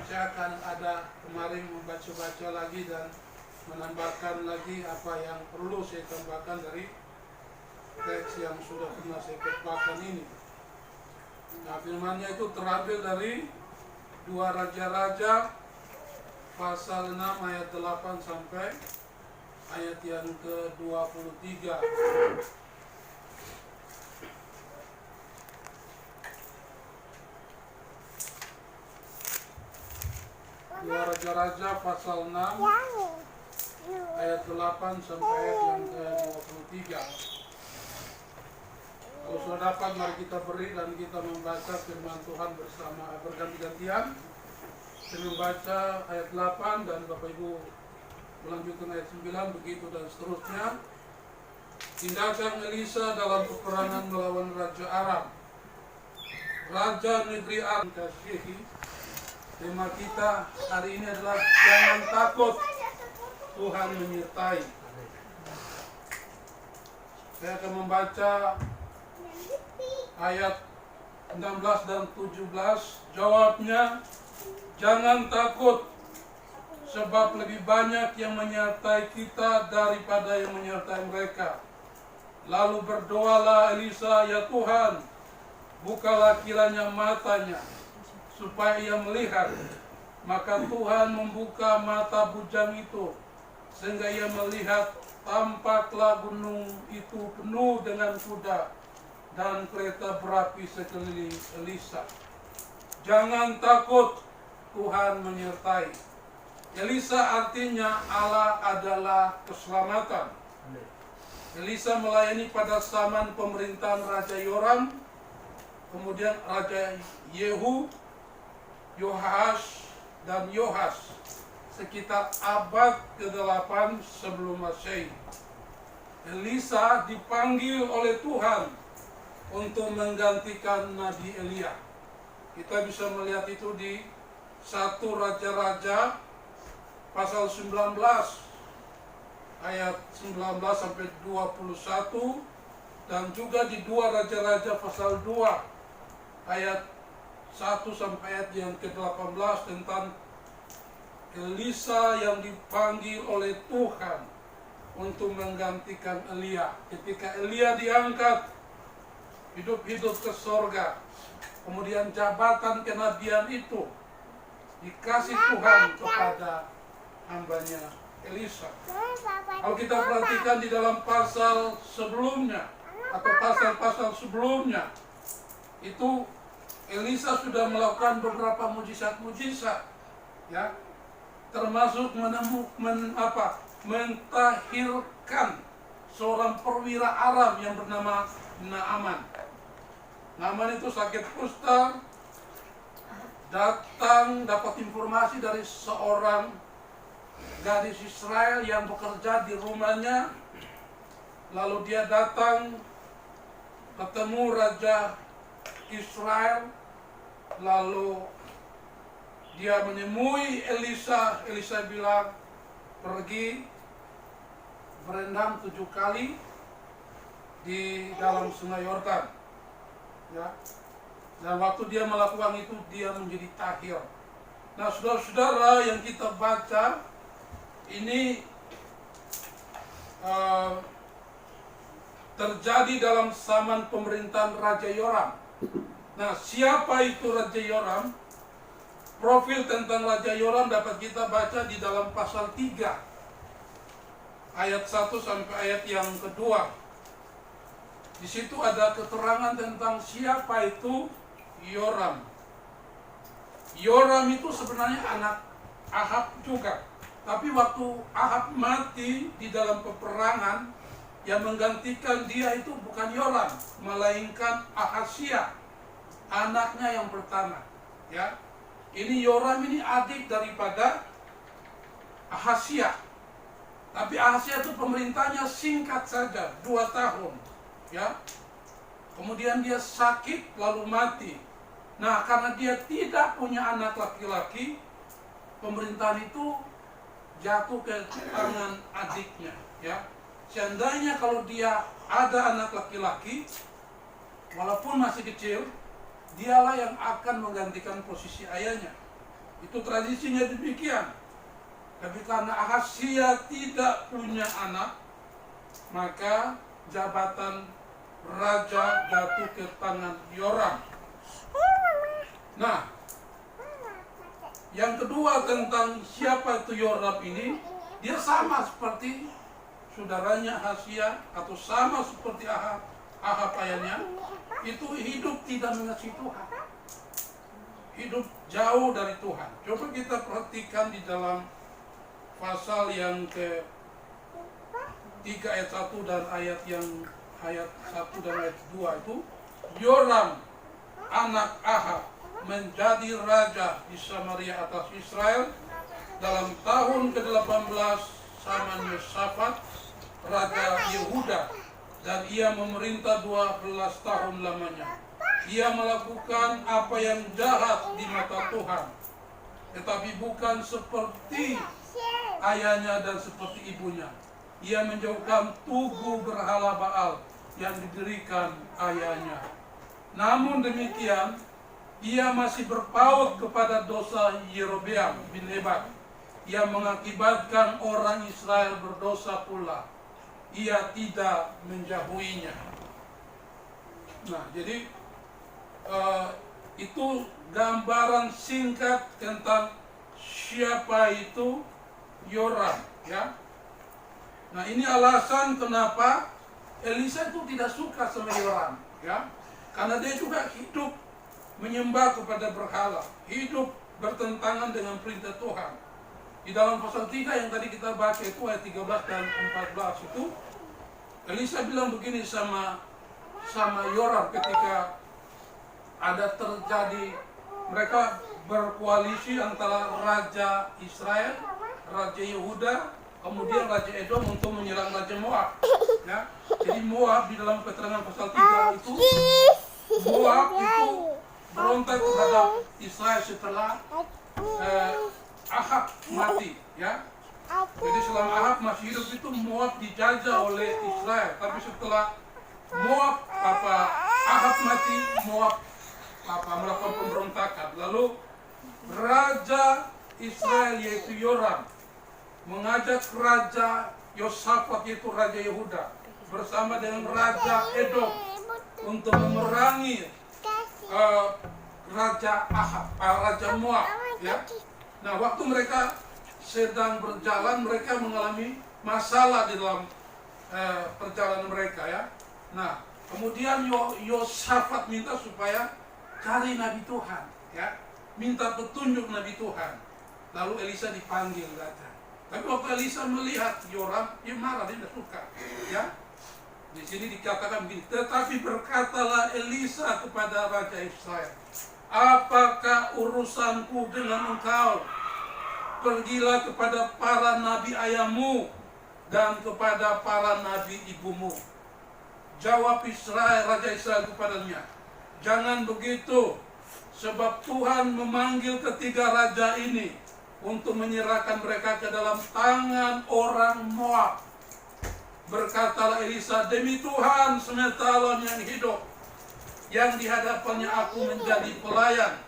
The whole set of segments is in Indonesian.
saya akan ada kemarin membaca-baca lagi dan menambahkan lagi apa yang perlu saya tambahkan dari teks yang sudah pernah saya khotbahkan ini. Nah, firman-Nya itu terambil dari 2 Raja-Raja pasal 6 ayat 8 sampai ayat yang ke-23. 2 Raja-Raja pasal 6 ayat 8 sampai ayat yang ke-23. Kalau sudah dapat, mari kita beri dan kita membaca firman Tuhan bersama berganti-gantian. Saya membaca ayat 8 dan Bapak Ibu melanjutkan ayat 9, begitu dan seterusnya. Tindakan Elisa dalam peperangan melawan Raja Aram. Raja negeri Aram kasihi. Tema kita hari ini adalah jangan takut, Tuhan menyertai. Saya akan membaca ayat 16 dan 17. Jawabnya, jangan takut, sebab lebih banyak yang menyertai kita daripada yang menyertai mereka. Lalu berdoalah Elisa, ya Tuhan, bukalah kiranya matanya, supaya ia melihat. Maka Tuhan membuka mata bujang itu, sehingga ia melihat. Tampaklah gunung itu penuh dengan kuda dan kereta berapi sekeliling Elisa. Jangan takut, Tuhan menyertai. Elisa artinya Allah adalah keselamatan. Elisa melayani pada zaman pemerintahan Raja Yoram, kemudian Raja Yehu, Yohas, dan Yohas, sekitar abad ke-8 sebelum Masehi. Elisa dipanggil oleh Tuhan untuk menggantikan Nabi Elia. Kita bisa melihat itu di 1 Raja-Raja pasal 19 ayat 19 sampai 21, dan juga di 2 Raja-Raja pasal 2 ayat 1 sampai ayat yang ke-18 tentang Elisa yang dipanggil oleh Tuhan untuk menggantikan Elia. Ketika Elia diangkat hidup-hidup ke sorga, kemudian jabatan kenabian itu dikasih Tuhan kepada hambanya Elisa. Kalau kita perhatikan di dalam pasal sebelumnya atau pasal-pasal sebelumnya, itu Elisa sudah melakukan beberapa mujizat-mujizat, ya, termasuk mentahirkan seorang perwira Aram yang bernama Naaman. Naaman itu sakit kusta, datang dapat informasi dari seorang gadis Israel yang bekerja di rumahnya. Lalu dia datang ketemu Raja Israel, lalu dia menemui Elisa. Elisa bilang, pergi berendam 7 kali di dalam sungai Yordan, ya. Dan waktu dia melakukan itu, dia menjadi tahir. Nah, saudara-saudara, yang kita baca ini terjadi dalam zaman pemerintahan Raja Yoram. Nah, siapa itu Raja Yoram? Profil tentang Raja Yoram dapat kita baca di dalam pasal 3 ayat 1 sampai ayat yang kedua. Di situ ada keterangan tentang siapa itu Yoram. Yoram itu sebenarnya anak Ahab juga. Tapi waktu Ahab mati di dalam peperangan, yang menggantikan dia itu bukan Yoram, melainkan Ahazia, anaknya yang pertama, ya. Ini Yoram ini adik daripada Ahazia. Tapi Ahazia itu pemerintahnya singkat saja, 2 tahun, ya. Kemudian dia sakit lalu mati. Nah, karena dia tidak punya anak laki-laki, pemerintahan itu jatuh ke tangan adiknya, ya. Seandainya kalau dia ada anak laki-laki, walaupun masih kecil, dialah yang akan menggantikan posisi ayahnya. Itu tradisinya demikian. Tapi karena Ahazia tidak punya anak, maka jabatan raja jatuh ke tangan Yoram. Nah, yang kedua tentang siapa itu Yoram ini, dia sama seperti saudaranya Ahazia atau sama seperti Ahab ayahnya, itu hidup tidak mengasihi Tuhan, hidup jauh dari Tuhan. Coba kita perhatikan di dalam pasal yang ke 3 ayat 1 dan ayat 1 dan ayat 2 itu, Yoram anak Ahab menjadi raja di Samaria atas Israel dalam tahun ke-18 zaman Yosafat raja Yehuda, dan ia memerintah 12 tahun lamanya. Ia melakukan apa yang jahat di mata Tuhan, tetapi bukan seperti ayahnya dan seperti ibunya. Ia menjauhkan tugu berhala Baal yang didirikan ayahnya. Namun demikian, ia masih berpaut kepada dosa Yerobeam bin Nebat yang mengakibatkan orang Israel berdosa pula. Ia tidak menjauhinya. Nah, jadi itu gambaran singkat tentang siapa itu Yoram, ya. Nah, ini alasan kenapa Elisa itu tidak suka sama Yoram, ya. Karena dia juga hidup menyembah kepada berhala, hidup bertentangan dengan perintah Tuhan. Di dalam pasal 3 yang tadi kita baca itu ayat 13 dan 14 itu, Elisa bilang begini sama Yoram ketika ada terjadi, mereka berkoalisi antara Raja Israel, Raja Yehuda, kemudian Raja Edom untuk menyerang Raja Moab, ya. Jadi Moab di dalam keterangan pasal 3 itu, Moab itu berontak terhadap Israel setelah Ahab mati, ya. Jadi selama Ahab masih hidup itu Moab dijajah oleh Israel, tapi setelah Ahab mati, Moab melakukan pemberontakan. Lalu Raja Israel yaitu Yoram mengajak Raja Yosafat yaitu Raja Yehuda bersama dengan Raja Edom untuk memerangi Raja Moab, ya. Nah, waktu mereka sedang berjalan, mereka mengalami masalah di dalam perjalanan mereka, ya. Nah, kemudian Yosafat minta supaya cari Nabi Tuhan, ya, minta petunjuk Nabi Tuhan. Lalu Elisa dipanggil datang. Tapi waktu Elisa melihat Yoram, dia marah, dia tidak suka, ya. Di sini dikatakan begini, tetapi berkatalah Elisa kepada Raja Israel, apakah urusanku dengan engkau? Pergilah kepada para nabi ayahmu dan kepada para nabi ibumu. Jawab Raja Israel kepadanya, jangan begitu, sebab Tuhan memanggil ketiga raja ini untuk menyerahkan mereka ke dalam tangan orang Moab. Berkatalah Elisa, demi Tuhan semesta alam yang hidup, yang di hadapannya aku menjadi pelayan,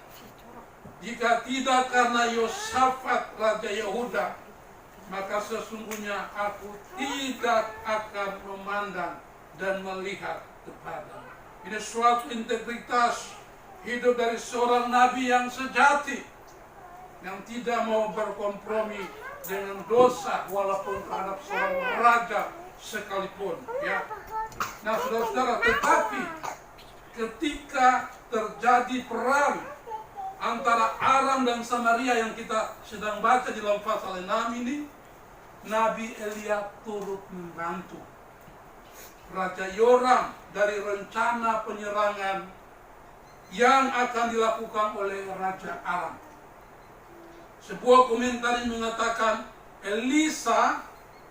jika tidak karena Yosafat Raja Yehuda, maka sesungguhnya aku tidak akan memandang dan melihat kepada. Ini suatu integritas hidup dari seorang nabi yang sejati, yang tidak mau berkompromi dengan dosa walaupun terhadap seorang raja sekalipun, ya. Nah, saudara-saudara, tetapi ketika terjadi perang antara Aram dan Samaria yang kita sedang baca di dalam pasal 6 ini, Nabi Elia turut membantu Raja Yoram dari rencana penyerangan yang akan dilakukan oleh Raja Aram. Sebuah komentar yang mengatakan Elisa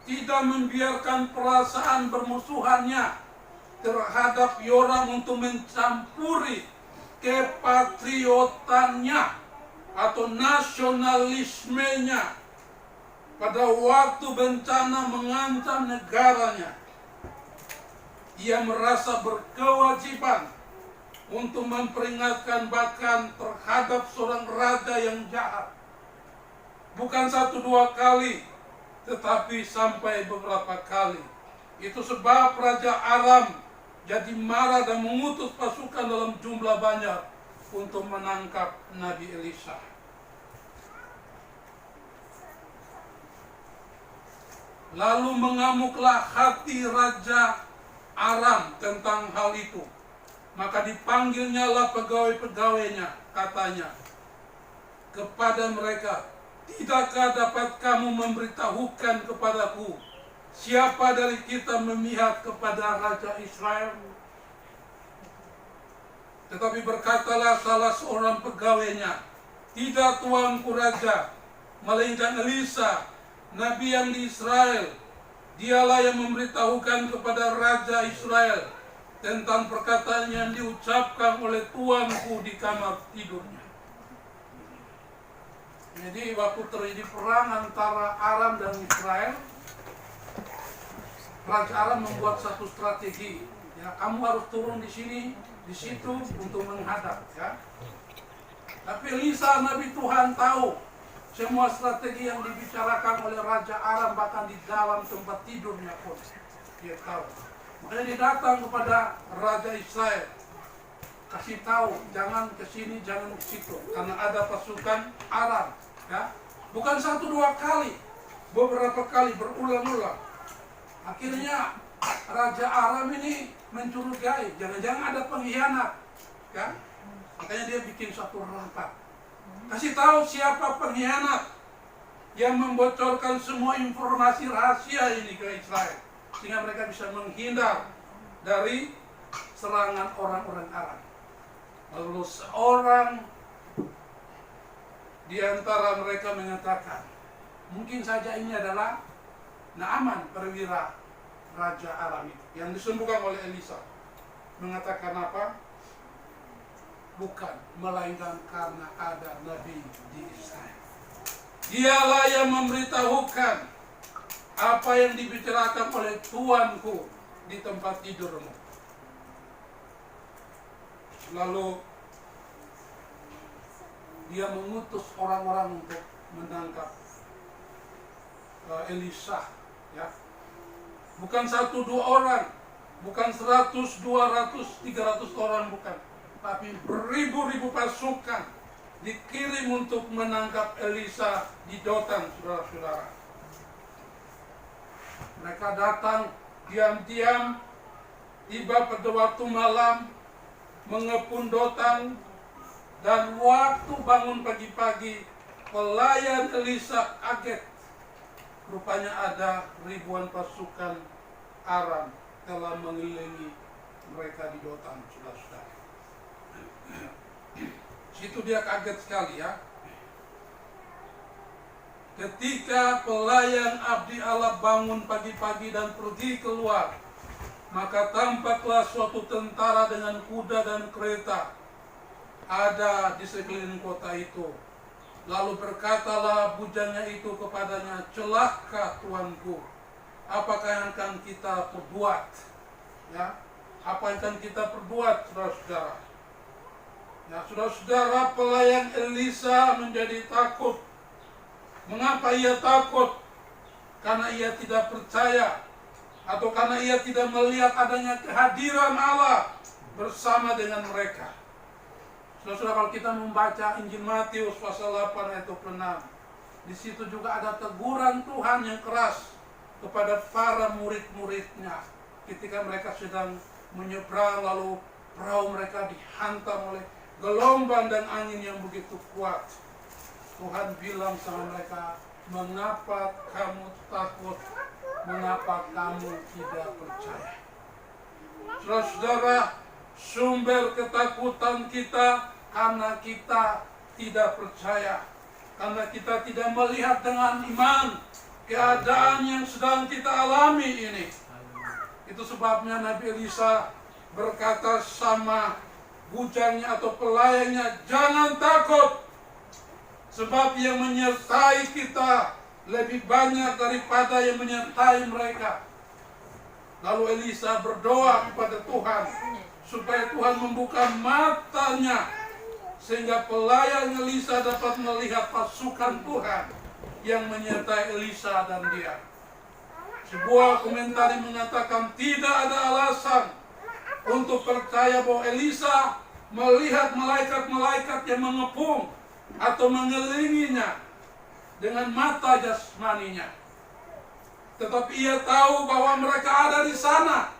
tidak membiarkan perasaan bermusuhannya terhadap Yoram untuk mencampuri kepatriotannya atau nasionalismenya pada waktu bencana mengancam negaranya. Ia merasa berkewajiban untuk memperingatkan bahkan terhadap seorang raja yang jahat bukan 1-2 kali, tetapi sampai beberapa kali. Itu sebab Raja Aram jadi marah dan mengutus pasukan dalam jumlah banyak untuk menangkap Nabi Elisa. Lalu mengamuklah hati Raja Aram tentang hal itu. Maka dipanggilnyalah pegawai-pegawainya, katanya kepada mereka, "Tidakkah dapat kamu memberitahukan kepadaku siapa dari kita memihak kepada Raja Israel?" Tetapi berkatalah salah seorang pegawainya, "Tidak, tuanku Raja, melainkan Elisa, nabi yang di Israel. Dialah yang memberitahukan kepada Raja Israel tentang perkataan yang diucapkan oleh tuanku di kamar tidurnya." Jadi waktu terjadi perang antara Aram dan Israel, Raja Aram membuat satu strategi. Ya, kamu harus turun di sini, di situ untuk menghadap. Ya. Tapi Elisa, nabi Tuhan, tahu semua strategi yang dibicarakan oleh Raja Aram, bahkan di dalam tempat tidurnya pun dia tahu. Makanya dia datang kepada Raja Israel, kasih tahu, jangan ke sini, jangan ke situ, karena ada pasukan Aram. Ya, bukan 1-2 kali, beberapa kali, berulang-ulang. Akhirnya Raja Aram ini mencurigai, jangan-jangan ada pengkhianat. Ya, makanya dia bikin satu rapat, kasih tahu siapa pengkhianat yang membocorkan semua informasi rahasia ini ke Israel, sehingga mereka bisa menghindar dari serangan orang-orang Aram. Lalu seorang di antara mereka mengatakan, mungkin saja ini adalah Naaman, perwira Raja Aram itu, yang disembuhkan oleh Elisa. Mengatakan apa? Bukan, melainkan karena ada nabi di Israel. Dialah yang memberitahukan apa yang dibicarakan oleh tuanku di tempat tidurmu. Lalu dia mengutus orang-orang untuk menangkap Elisa. Ya. Bukan 1-2 orang, bukan 100, 200, 300 orang, bukan. Tapi beribu-ribu pasukan dikirim untuk menangkap Elisa di Dotan, saudara-saudara. Mereka datang diam-diam, tiba pada waktu malam, mengepung Dotan, dan waktu bangun pagi-pagi, pelayan Elisa kaget. Rupanya ada ribuan pasukan Aram telah mengelilingi mereka di Dotan, saudara-saudara. Situ dia kaget sekali, ya. Ketika pelayan abdi Allah bangun pagi-pagi dan pergi keluar, maka tampaklah suatu tentara dengan kuda dan kereta ada di sekeliling kota itu. Lalu berkatalah bujangnya itu kepadanya, "Celaka tuanku, apakah yang akan kita perbuat?" Ya, apa yang akan kita perbuat, saudara-saudara? Ya, saudara-saudara, pelayan Elisa menjadi takut. Mengapa ia takut? Karena ia tidak percaya, atau karena ia tidak melihat adanya kehadiran Allah bersama dengan mereka. Saudara-saudara, kalau kita membaca Injil Matius pasal 8 ayat 26, di situ juga ada teguran Tuhan yang keras kepada para murid-muridnya ketika mereka sedang menyeberang, lalu perahu mereka dihantam oleh gelombang dan angin yang begitu kuat. Tuhan bilang sama mereka, "Mengapa kamu takut? Mengapa kamu tidak percaya?" Saudara-saudara, sumber ketakutan kita karena kita tidak percaya, karena kita tidak melihat dengan iman keadaan yang sedang kita alami ini. Itu sebabnya Nabi Elisa berkata sama bujangnya atau pelayannya, "Jangan takut, sebab yang menyertai kita lebih banyak daripada yang menyertai mereka." Lalu Elisa berdoa kepada Tuhan supaya Tuhan membuka matanya, sehingga pelayan Elisa dapat melihat pasukan Tuhan yang menyertai Elisa dan dia. Sebuah komentar mengatakan tidak ada alasan untuk percaya bahwa Elisa melihat malaikat-malaikat yang mengepung atau mengelilinginya dengan mata jasmaninya. Tetapi ia tahu bahwa mereka ada di sana.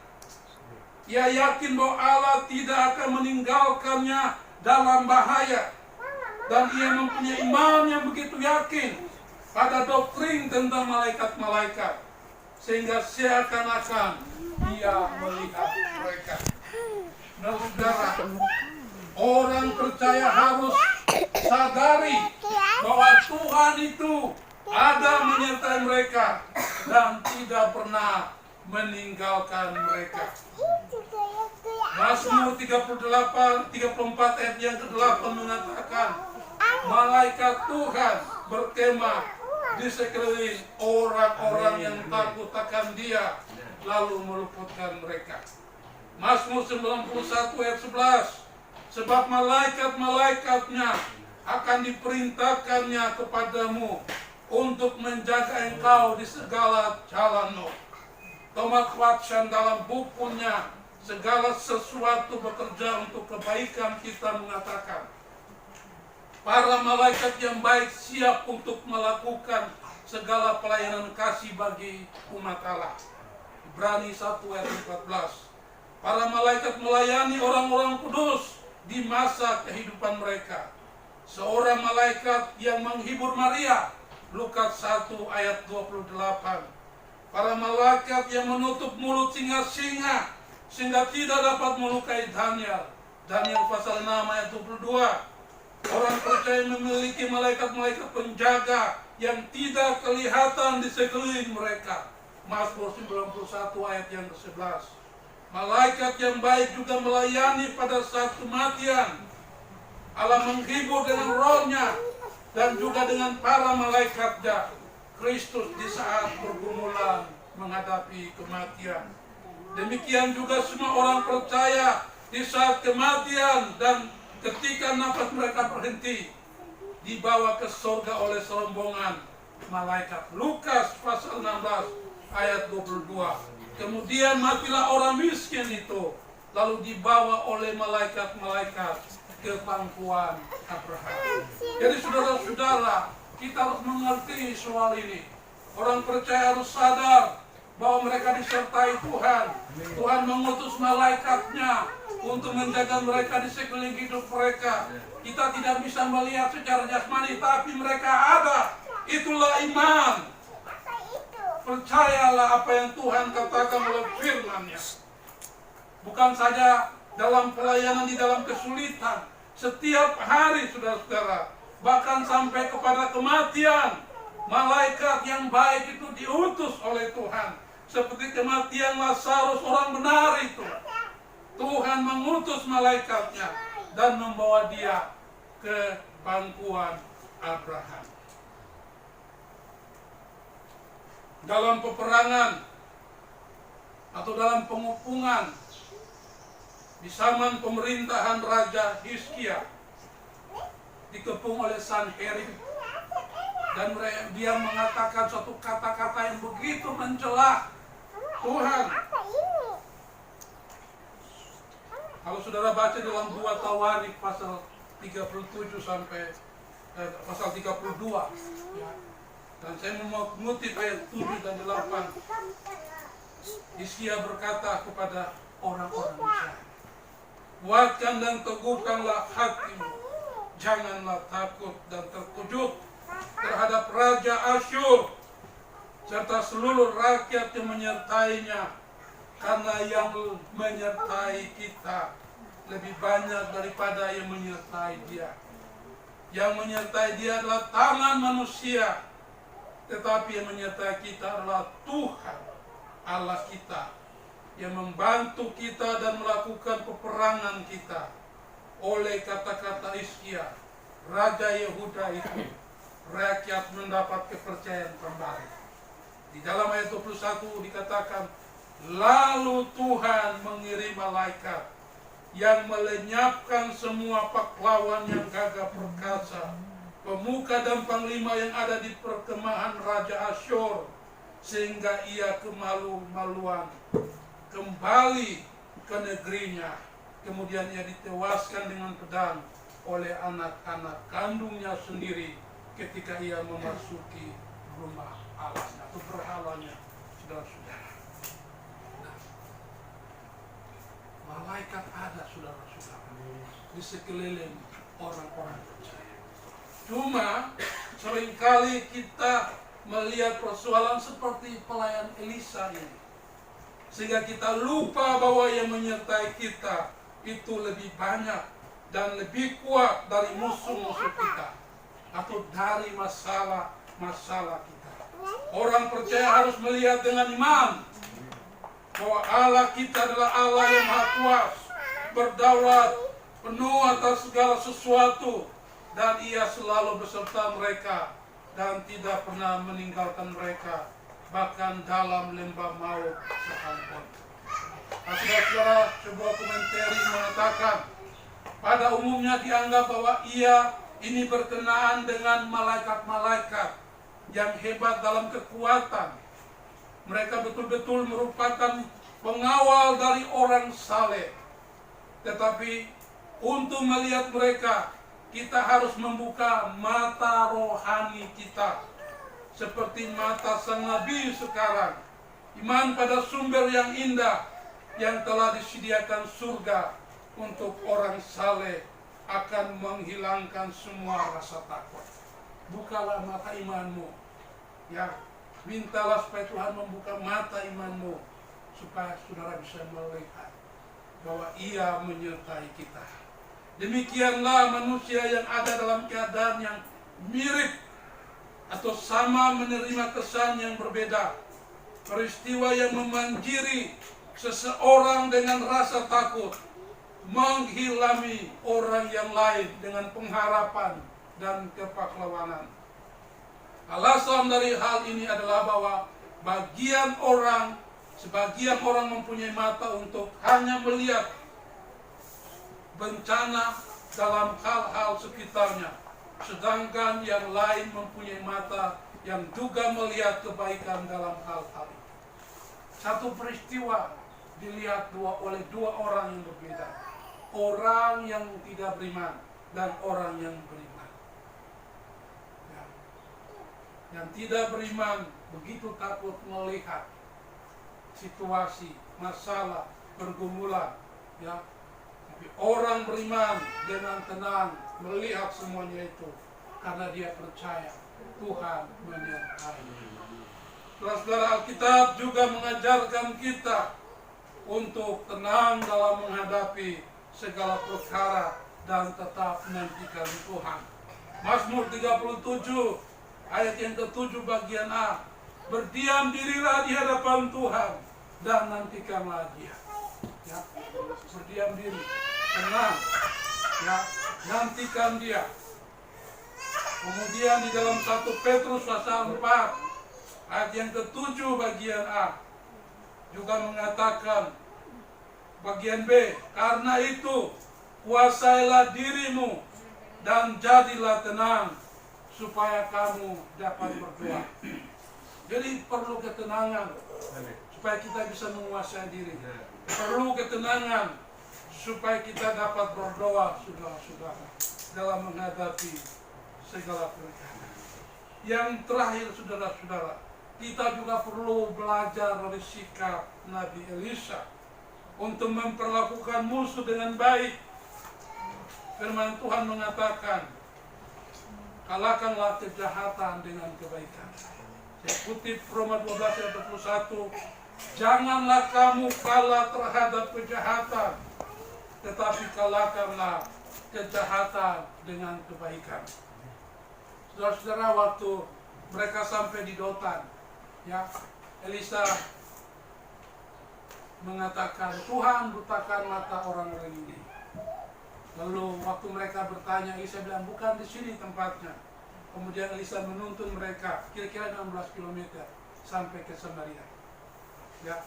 Ia yakin bahwa Allah tidak akan meninggalkannya dalam bahaya. Dan ia mempunyai iman yang begitu yakin pada doktrin tentang malaikat-malaikat, sehingga seakan-akan ia melihat mereka. Nah, saudara, orang percaya harus sadari bahwa Tuhan itu ada menyertai mereka dan tidak pernah meninggalkan mereka. Mazmur 34 ayat yang ke-8 mengatakan, malaikat Tuhan berkemah di sekeliling orang-orang yang takut akan Dia, lalu meluputkan mereka. Mazmur 91 ayat 11, sebab malaikat-malaikatnya akan diperintahkannya kepadamu untuk menjaga engkau di segala jalanmu. Thomas Watson dalam bukunya Segala Sesuatu Bekerja untuk Kebaikan kita mengatakan, para malaikat yang baik siap untuk melakukan segala pelayanan kasih bagi umat Allah. Ibrani 1 ayat 14. Para malaikat melayani orang-orang kudus di masa kehidupan mereka. Seorang malaikat yang menghibur Maria, Lukas 1 ayat 28. Para malaikat yang menutup mulut singa-singa sehingga tidak dapat melukai Daniel. Daniel pasal 6 ayat 22. Orang percaya memiliki malaikat-malaikat penjaga yang tidak kelihatan di sekeliling mereka. Mazmur 91 ayat yang ke-11. Malaikat yang baik juga melayani pada saat kematian. Allah menghibur dengan rohnya dan juga dengan para malaikatnya Kristus di saat pergumulan menghadapi kematian. Demikian juga semua orang percaya di saat kematian dan ketika nafas mereka berhenti, dibawa ke surga oleh serombongan malaikat. Lukas pasal 16 ayat 22. Kemudian matilah orang miskin itu, lalu dibawa oleh malaikat-malaikat ke pangkuan Abraham. Jadi saudara-saudara, kita harus mengerti soal ini. Orang percaya harus sadar bahwa mereka disertai Tuhan. Tuhan mengutus malaikatnya untuk menjaga mereka di sekeliling hidup mereka. Kita tidak bisa melihat secara jasmani, tapi mereka ada. Itulah iman. Percayalah apa yang Tuhan katakan oleh firman-Nya. Bukan saja dalam pelayanan di dalam kesulitan, setiap hari saudara-saudara, bahkan sampai kepada kematian, malaikat yang baik itu diutus oleh Tuhan. Seperti kematian Lazarus orang benar itu, Tuhan mengutus malaikatnya dan membawa dia ke pangkuan Abraham. Dalam peperangan atau dalam pengepungan di zaman pemerintahan Raja Hizkia, dikepung oleh Sanherib, dan dia mengatakan suatu kata-kata yang begitu mencela Tuhan. Kalau saudara baca dalam 2 Tawarik pasal 37 sampai pasal 32, ya. Dan saya mau mengutip ayat 7 dan 8. Hizkia berkata kepada orang-orang Israel, kuatkan dan teguhkanlah hatimu, janganlah takut dan terkejut terhadap Raja Asyur serta seluruh rakyat yang menyertainya, karena yang menyertai kita lebih banyak daripada yang menyertai dia. Yang menyertai dia adalah tangan manusia, tetapi yang menyertai kita adalah Tuhan Allah kita, yang membantu kita dan melakukan peperangan kita. Oleh kata-kata Hizkia, Raja Yehuda itu, rakyat mendapat kepercayaan kembali. Di dalam ayat 21 dikatakan, lalu Tuhan mengirim malaikat yang melenyapkan semua pahlawan yang gagah perkasa pemuka dan panglima yang ada di perkemahan Raja Asyur, sehingga ia kemalu-maluan kembali ke negerinya. Kemudian ia ditewaskan dengan pedang oleh anak-anak kandungnya sendiri ketika ia memasuki rumah Allahnya atau berhalanya, saudara-saudara. Nah, malaikat ada, saudara-saudara, di sekeliling orang-orang percaya. Cuma seringkali kita melihat persoalan seperti pelayan Elisa ini, sehingga kita lupa bahwa yang menyertai kita itu lebih banyak dan lebih kuat dari musuh-musuh kita atau dari masalah-masalah kita. Orang percaya harus melihat dengan iman bahwa Allah kita adalah Allah yang Maha Kuasa, berdaulat, penuh atas segala sesuatu, dan Ia selalu beserta mereka dan tidak pernah meninggalkan mereka, bahkan dalam lembah maut sekalipun. Nah, saudara-saudara, sebuah komentari mengatakan, pada umumnya dianggap bahwa Ia ini berkenaan dengan malaikat-malaikat yang hebat dalam kekuatan. Mereka betul-betul merupakan pengawal dari orang saleh. Tetapi untuk melihat mereka, kita harus membuka mata rohani kita, seperti mata sang Nabi sekarang. Iman pada sumber yang indah yang telah disediakan surga untuk orang saleh akan menghilangkan semua rasa takut. Bukalah mata imanmu, ya, mintalah supaya Tuhan membuka mata imanmu, supaya saudara bisa melihat bahwa Ia menyertai kita. Demikianlah manusia yang ada dalam keadaan yang mirip atau sama menerima kesan yang berbeda. Peristiwa yang memanjiri seseorang dengan rasa takut menghilami orang yang lain dengan pengharapan dan kepahlawanan. Alasan dari hal ini adalah bahwa sebagian orang mempunyai mata untuk hanya melihat bencana dalam hal-hal sekitarnya, sedangkan yang lain mempunyai mata yang juga melihat kebaikan dalam hal-hal itu. Satu peristiwa dilihat oleh dua orang yang berbeda, orang yang tidak beriman dan orang yang beriman. Ya. Yang tidak beriman begitu takut melihat situasi, masalah, pergumulan, ya. Tapi orang beriman dengan tenang melihat semuanya itu karena dia percaya Tuhan menyertai. Saudara, Alkitab juga mengajarkan kita untuk tenang dalam menghadapi segala perkara dan tetap menantikan Tuhan. Mazmur 37 ayat yang ke-7 bagian A. Berdiam dirilah di hadapan Tuhan dan nantikanlah Dia. Ya, berdiam diri, tenang, ya, nantikan Dia. Kemudian di dalam 1 Petrus pasal 4 ayat yang ke-7 bagian A juga mengatakan bagian B, karena itu kuasailah dirimu dan jadilah tenang supaya kamu dapat berdoa. Jadi perlu ketenangan supaya kita bisa menguasai diri. Perlu ketenangan supaya kita dapat berdoa, saudara-saudara, dalam menghadapi segala perkara. Yang terakhir, saudara-saudara, kita juga perlu belajar dari sikap Nabi Elisa untuk memperlakukan musuh dengan baik. Firman Tuhan mengatakan, kalahkanlah kejahatan dengan kebaikan. Saya kutip Roma 12 ayat 21, janganlah kamu kalah terhadap kejahatan, tetapi kalahkanlah kejahatan dengan kebaikan. Saudara-saudara, waktu mereka sampai di Dotan, ya, Elisa mengatakan, Tuhan butakan mata orang-orang ini. Lalu waktu mereka bertanya, Elisa bilang, bukan di sini tempatnya. Kemudian Elisa menuntun mereka kira-kira 16 km sampai ke Samaria. Ya,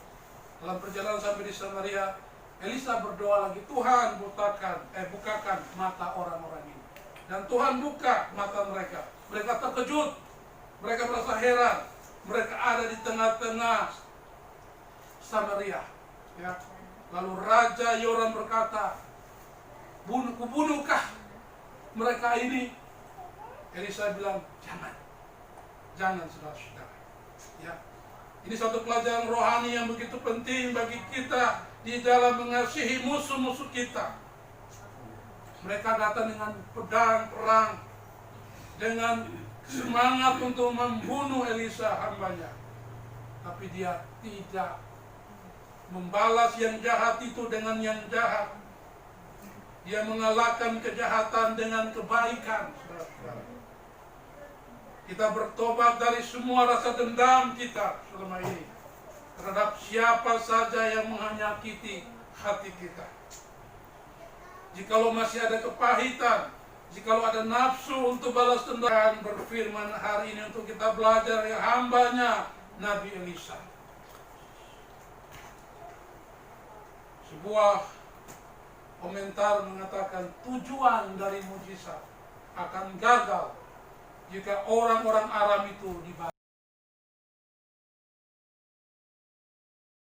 dalam perjalanan sampai di Samaria, Elisa berdoa lagi, Tuhan bukakan mata orang-orang ini. Dan Tuhan buka mata mereka. Mereka terkejut. Mereka merasa heran. Mereka ada di tengah-tengah Samaria. Ya. Lalu Raja Yoram berkata, kubunuhkah mereka ini? Elisa bilang, jangan. Jangan, saudara-saudara. Ya. Ini satu pelajaran rohani yang begitu penting bagi kita di dalam mengasihi musuh-musuh kita. Mereka datang dengan pedang perang, dengan semangat untuk membunuh Elisa hambanya. Tapi dia tidak membalas yang jahat itu dengan yang jahat. Dia mengalahkan kejahatan dengan kebaikan. Kita bertobat dari semua rasa dendam kita selama ini terhadap siapa saja yang menyakiti hati kita. Jikalau masih ada kepahitan, jikalau ada nafsu untuk balas dendam, berfirman hari ini untuk kita belajar dari hambanya Nabi Elisa. Sebuah komentar mengatakan tujuan dari mujizat akan gagal jika orang-orang Aram itu dibalas.